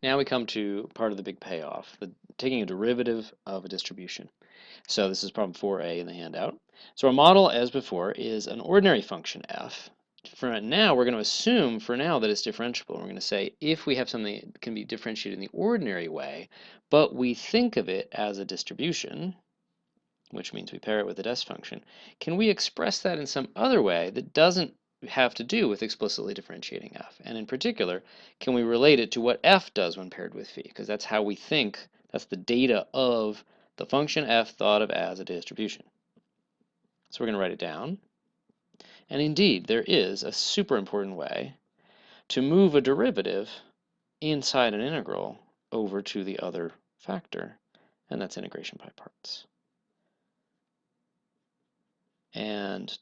Now we come to part of the big payoff, taking a derivative of a distribution. So this is problem 4a in the handout. So our model, as before, is an ordinary function f. For now, we're going to assume for now that it's differentiable. We're going to say if we have something that can be differentiated in the ordinary way, but we think of it as a distribution, which means we pair it with a test function, can we express that in some other way that doesn't have to do with explicitly differentiating f? And in particular, can we relate it to what f does when paired with phi? Because that's how we think, that's the data of the function f thought of as a distribution. So we're going to write it down. And indeed, there is a super important way to move a derivative inside an integral over to the other factor, and that's integration by parts. And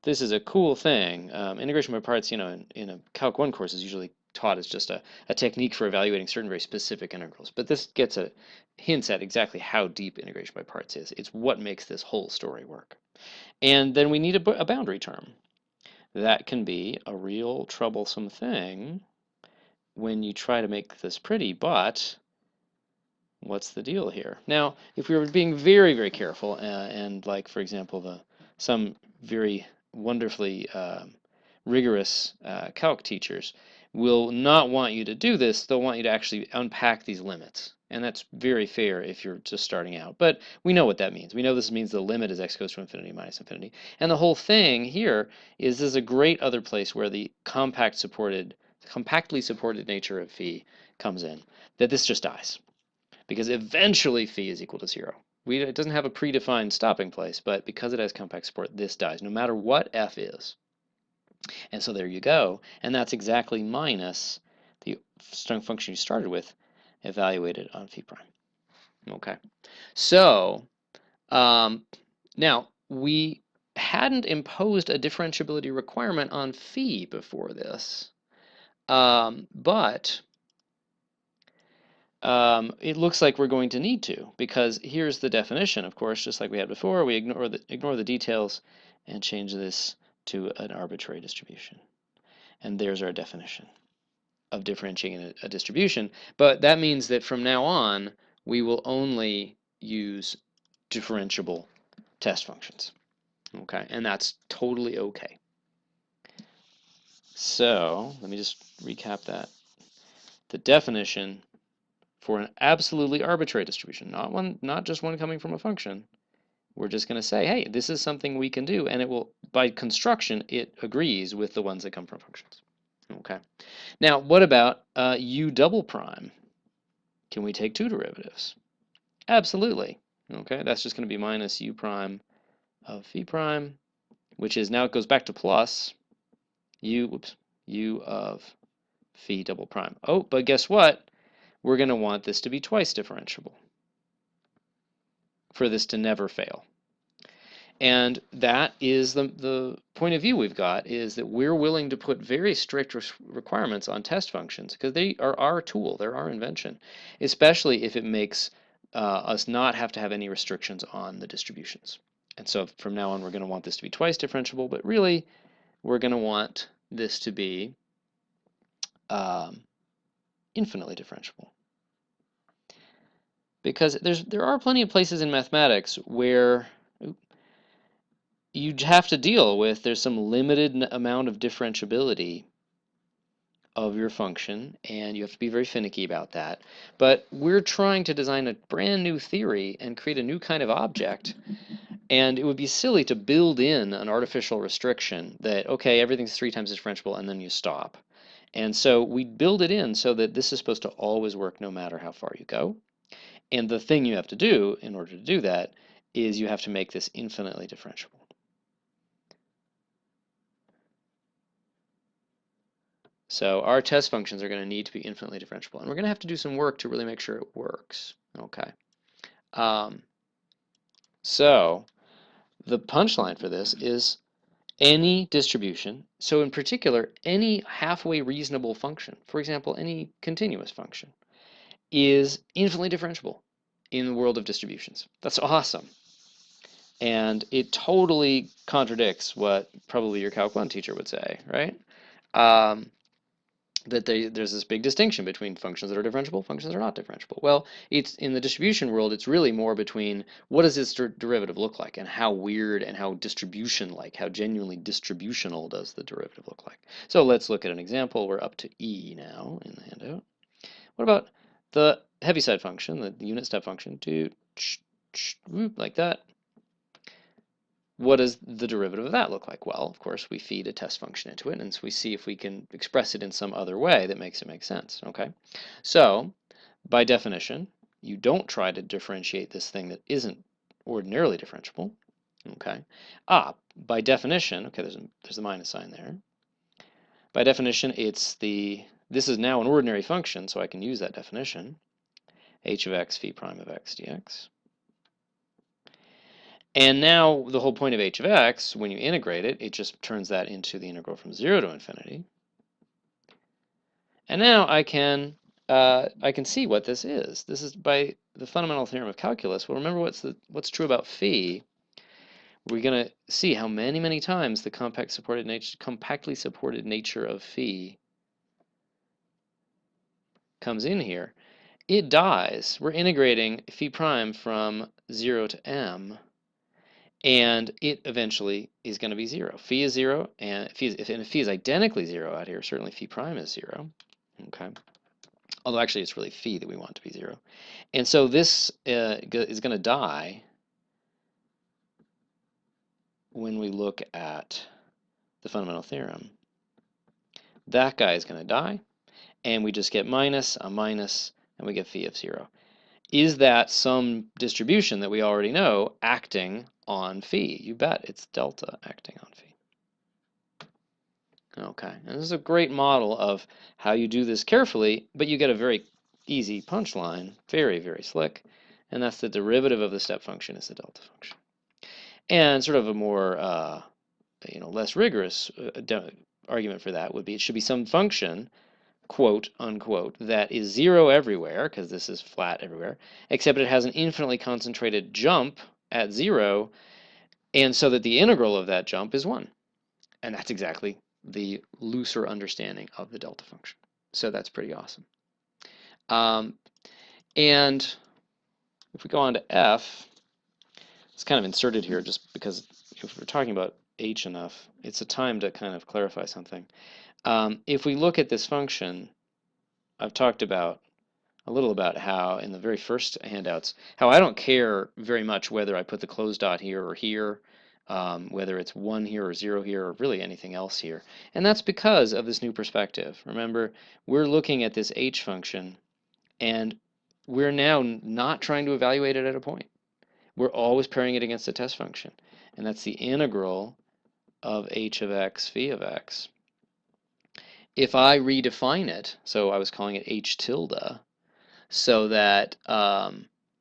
this is a cool thing. Integration by parts, in a Calc 1 course is usually taught as just a technique for evaluating certain very specific integrals. But this gets a hints at exactly how deep integration by parts is. It's what makes this whole story work. And then we need a boundary term. That can be a real troublesome thing when you try to make this pretty, but what's the deal here? Now, if we were being very, very careful, and like, for example, some very wonderfully rigorous calc teachers will not want you to do this. They'll want you to actually unpack these limits. And that's very fair if you're just starting out. But we know what that means. We know this means the limit is x goes to infinity minus infinity. And the whole thing here is this is a great other place where the compactly supported nature of phi comes in, that this just dies. Because eventually phi is equal to 0. It doesn't have a predefined stopping place, but because it has compact support, this dies, no matter what f is. And so there you go. And that's exactly minus the strong function you started with, evaluated on phi prime. Okay. So now we hadn't imposed a differentiability requirement on phi before this, but it looks like we're going to need to, because here's the definition, of course, just like we had before. We ignore the details and change this to an arbitrary distribution. And there's our definition of differentiating a distribution. But that means that from now on, we will only use differentiable test functions. Okay, and that's totally okay. So let me just recap that. The definition for an absolutely arbitrary distribution, not just one coming from a function. We're just going to say, hey, this is something we can do, and it will, by construction, it agrees with the ones that come from functions. Okay. Now, what about u double prime? Can we take two derivatives? Absolutely. Okay, that's just going to be minus u prime of phi prime, which is, now it goes back to plus u of phi double prime. Oh, but guess what? We're going to want this to be twice differentiable for this to never fail. And that is the point of view we've got, is that we're willing to put very strict requirements on test functions because they are our tool, they're our invention, especially if it makes us not have to have any restrictions on the distributions. And so from now on, we're going to want this to be twice differentiable, but really, we're going to want this to be infinitely differentiable. Because there are plenty of places in mathematics where you have to deal with, there's some limited amount of differentiability of your function, and you have to be very finicky about that. But we're trying to design a brand new theory and create a new kind of object, and it would be silly to build in an artificial restriction that, okay, everything's 3 times differentiable, and then you stop. And so we build it in so that this is supposed to always work no matter how far you go. And the thing you have to do in order to do that is you have to make this infinitely differentiable. So our test functions are going to need to be infinitely differentiable, and we're going to have to do some work to really make sure it works. Okay. So the punchline for this is any distribution, so in particular, any halfway reasonable function, for example, any continuous function, is infinitely differentiable in the world of distributions. That's awesome. And it totally contradicts what probably your Calc 1 teacher would say, right? that there's this big distinction between functions that are differentiable, functions that are not differentiable. Well, it's in the distribution world, it's really more between what does this derivative look like, and how weird and how distribution-like, how genuinely distributional does the derivative look like. So let's look at an example. We're up to E now in the handout. What about the Heaviside function, the unit step function, like that? What does the derivative of that look like? Well, of course, we feed a test function into it, and so we see if we can express it in some other way that makes it make sense, okay? So, by definition, you don't try to differentiate this thing that isn't ordinarily differentiable, okay? By definition, okay, there's a minus sign there. By definition, this is now an ordinary function, so I can use that definition, h of x phi prime of x dx. And now the whole point of h of x, when you integrate it, it just turns that into the integral from 0 to infinity. And now I can see what this is. This is by the fundamental theorem of calculus. Well, remember what's true about phi. We're going to see how many times the compactly supported nature of phi comes in here. It dies. We're integrating phi prime from 0 to m. And it eventually is going to be 0. Phi is 0, and if phi is identically 0 out here, certainly phi prime is 0. Okay. Although actually it's really phi that we want to be 0. And so this is going to die when we look at the fundamental theorem. That guy is going to die, and we just get minus, a minus, and we get phi of 0. Is that some distribution that we already know acting on phi? You bet, it's delta acting on phi. Okay, and this is a great model of how you do this carefully, but you get a very easy punchline, very, very slick, and that's the derivative of the step function is the delta function. And sort of a more, less rigorous argument for that would be it should be some function, quote unquote, that is 0 everywhere, because this is flat everywhere, except it has an infinitely concentrated jump at 0, and so that the integral of that jump is 1. And that's exactly the looser understanding of the delta function. So that's pretty awesome. And if we go on to F, it's kind of inserted here just because if we're talking about H enough, it's a time to kind of clarify something. If we look at this function, I've talked about a little about how in the very first handouts, how I don't care very much whether I put the closed dot here or here, whether it's 1 here or 0 here or really anything else here. And that's because of this new perspective. Remember, we're looking at this h function, and we're now not trying to evaluate it at a point. We're always pairing it against a test function, and that's the integral of h of x phi of x. If I redefine it, so I was calling it h tilde, so that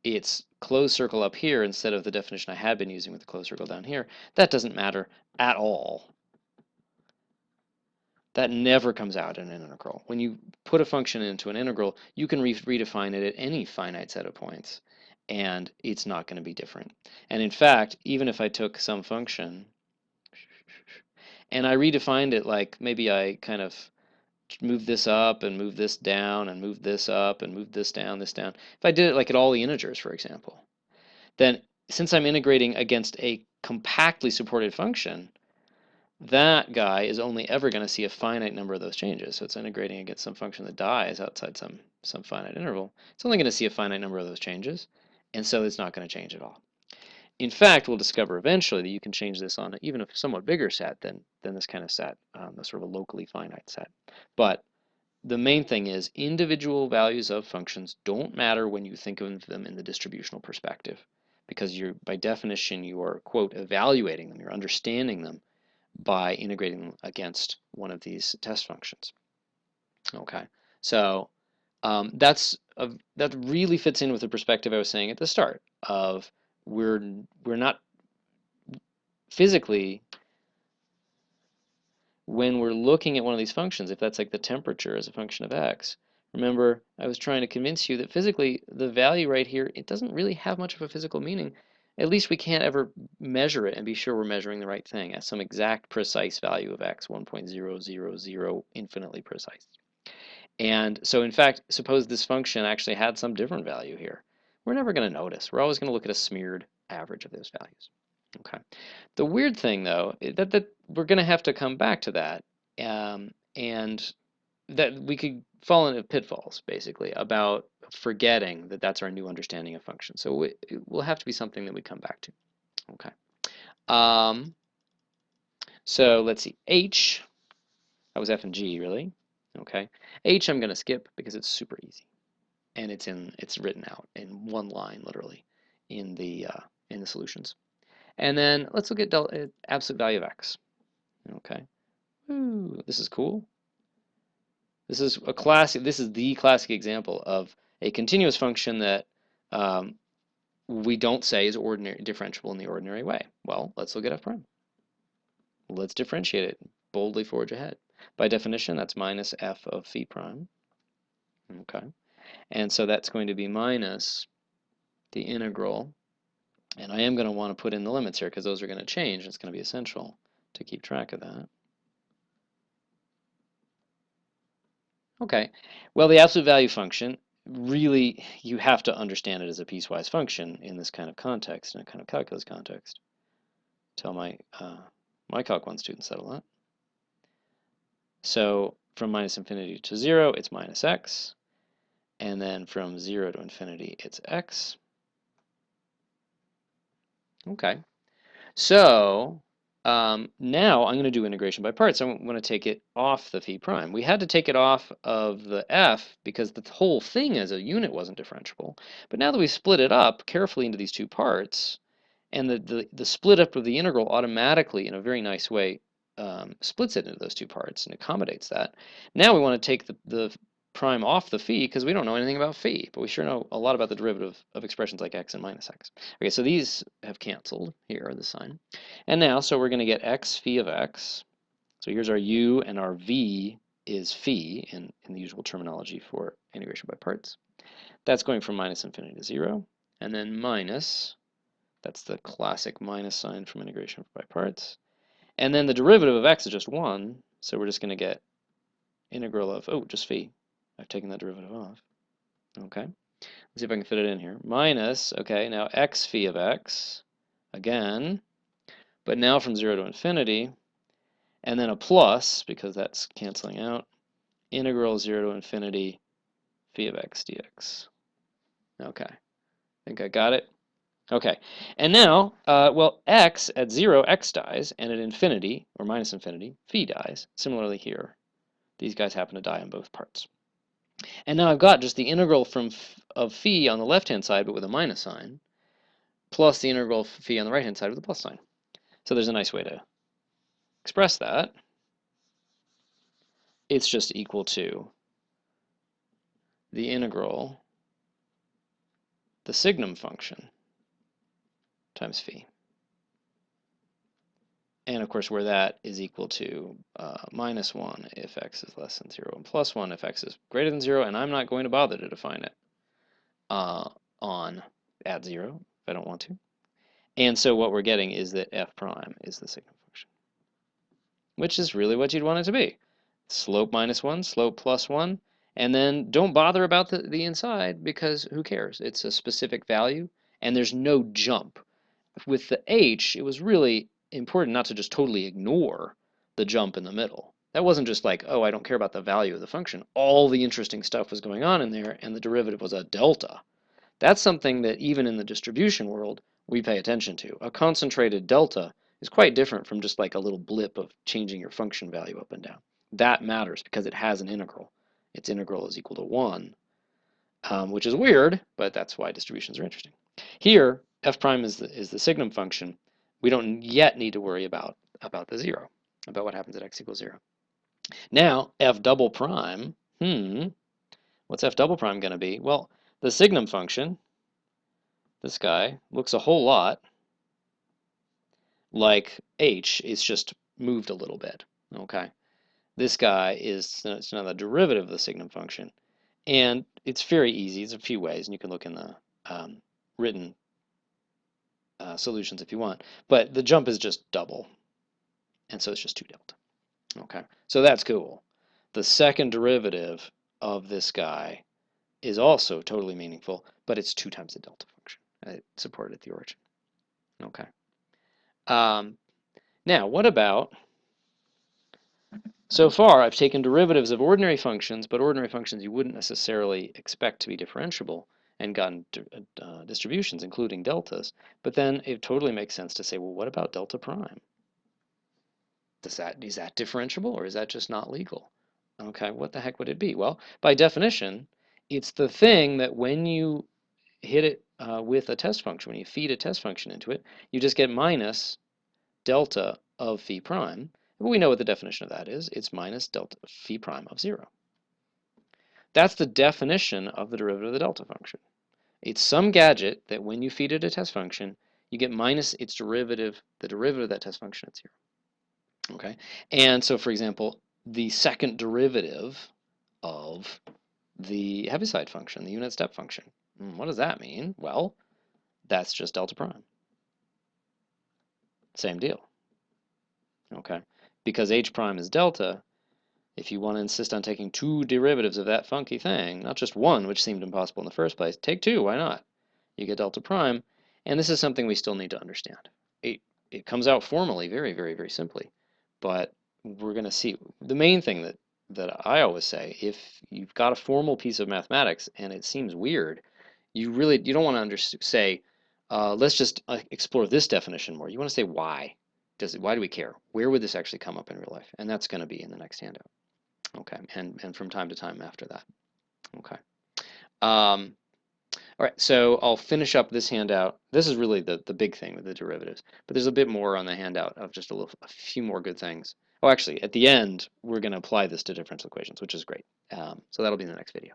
it's closed circle up here instead of the definition I had been using with the closed circle down here, that doesn't matter at all. That never comes out in an integral. When you put a function into an integral, you can redefine it at any finite set of points, and it's not going to be different. And in fact, even if I took some function and I redefined it, like maybe I kind of move this up and move this down and move this up and move this down, if I did it like at all the integers, for example, then since I'm integrating against a compactly supported function, that guy is only ever going to see a finite number of those changes. So it's integrating against some function that dies outside some finite interval. It's only going to see a finite number of those changes, and so it's not going to change at all. In fact, we'll discover eventually that you can change this on even a somewhat bigger set than this kind of set, a sort of a locally finite set. But the main thing is individual values of functions don't matter when you think of them in the distributional perspective, because you're, by definition, you are, quote, evaluating them, you're understanding them by integrating them against one of these test functions. Okay, so that really fits in with the perspective I was saying at the start of we're not physically, when we're looking at one of these functions, if that's like the temperature as a function of x, remember I was trying to convince you that physically the value right here, it doesn't really have much of a physical meaning. At least we can't ever measure it and be sure we're measuring the right thing at some exact precise value of x, 1.000, infinitely precise. And so in fact, suppose this function actually had some different value here. We're never going to notice. We're always going to look at a smeared average of those values. Okay. The weird thing, though, is that we're going to have to come back to that, and that we could fall into pitfalls, basically, about forgetting that that's our new understanding of functions. So it will have to be something that we come back to. Okay. So let's see. H, that was F and G, really. Okay. H I'm going to skip because it's super easy, and it's written out in one line, literally, in the solutions. And then let's look at absolute value of x. Okay. Ooh, this is cool. This is a classic. This is the classic example of a continuous function that we don't say is differentiable in the ordinary way. Well, let's look at f prime. Let's differentiate it. Boldly forge ahead. By definition, that's minus f of phi prime. Okay. And so that's going to be minus the integral. And I am going to want to put in the limits here because those are going to change. It's going to be essential to keep track of that. Okay. Well, the absolute value function, really, you have to understand it as a piecewise function in this kind of context, in a kind of calculus context. Tell my Calc 1 students that a lot. So from minus infinity to 0, it's minus x. And then from 0 to infinity, it's x. Okay. So now I'm going to do integration by parts. I'm going to take it off the phi prime. We had to take it off of the f because the whole thing as a unit wasn't differentiable. But now that we've split it up carefully into these two parts, and the split up of the integral automatically, in a very nice way, splits it into those two parts and accommodates that. Now we want to take the prime off the phi because we don't know anything about phi, but we sure know a lot about the derivative of expressions like x and minus x. Okay, so these have canceled here, the sign. And now, so we're going to get x phi of x. So here's our u, and our v is phi in the usual terminology for integration by parts. That's going from minus infinity to 0. And then minus, that's the classic minus sign from integration by parts. And then the derivative of x is just 1, so we're just going to get integral of, oh, just phi. I've taken that derivative off. Okay, let's see if I can fit it in here. Minus, okay, now x phi of x, again, but now from 0 to infinity, and then a plus, because that's canceling out, integral 0 to infinity phi of x dx. Okay, I think I got it. Okay, and now, well, x at 0, x dies, and at infinity, or minus infinity, phi dies. Similarly here, these guys happen to die on both parts. And now I've got just the integral of phi on the left-hand side, but with a minus sign, plus the integral of phi on the right-hand side with a plus sign. So there's a nice way to express that. It's just equal to the integral, the signum function, times phi. And of course, where that is equal to minus 1 if x is less than 0, and plus 1 if x is greater than 0, and I'm not going to bother to define it at 0 if I don't want to. And so what we're getting is that f prime is the signum function, which is really what you'd want it to be. Slope minus 1, slope plus 1, and then don't bother about the inside because who cares? It's a specific value, and there's no jump. With the h, it was really important not to just totally ignore the jump in the middle. That wasn't just like, oh, I don't care about the value of the function. All the interesting stuff was going on in there, and the derivative was a delta. That's something that even in the distribution world, we pay attention to. A concentrated delta is quite different from just like a little blip of changing your function value up and down. That matters because it has an integral. Its integral is equal to 1, which is weird, but that's why distributions are interesting. Here, f prime is the signum function. We don't yet need to worry about the 0, about what happens at x equals 0. Now, f double prime, what's f double prime going to be? Well, the signum function, this guy, looks a whole lot like h. It's just moved a little bit, okay? This guy is now the derivative of the signum function. And it's very easy. There's a few ways, and you can look in the written solutions if you want. But the jump is just double, and so it's just 2 delta. Okay, so that's cool. The second derivative of this guy is also totally meaningful, but it's 2 times the delta function. It's supported at the origin. Okay. Now, what about, so far I've taken derivatives of ordinary functions, but ordinary functions you wouldn't necessarily expect to be differentiable, and gotten distributions, including deltas. But then it totally makes sense to say, well, what about delta prime? Is that differentiable, or is that just not legal? Okay, what the heck would it be? Well, by definition, it's the thing that when you hit it with a test function, when you feed a test function into it, you just get minus delta of phi prime. But we know what the definition of that is. It's minus delta phi prime of 0. That's the definition of the derivative of the delta function. It's some gadget that when you feed it a test function, you get minus its derivative, the derivative of that test function at 0. Okay, and so for example, the second derivative of the Heaviside function, the unit step function. What does that mean? Well, that's just delta prime. Same deal. Okay, because h prime is delta, if you want to insist on taking 2 derivatives of that funky thing, not just one, which seemed impossible in the first place, take 2, why not? You get delta prime, and this is something we still need to understand. It comes out formally very, very, very simply, but we're going to see. The main thing that I always say, if you've got a formal piece of mathematics and it seems weird, you don't want to say, let's just explore this definition more. You want to say why. Why do we care? Where would this actually come up in real life? And that's going to be in the next handout. Okay, and from time to time after that. Okay. All right, so I'll finish up this handout. This is really the big thing with the derivatives, but there's a bit more on the handout of just a few more good things. Oh, actually, at the end, we're going to apply this to differential equations, which is great. So that'll be in the next video.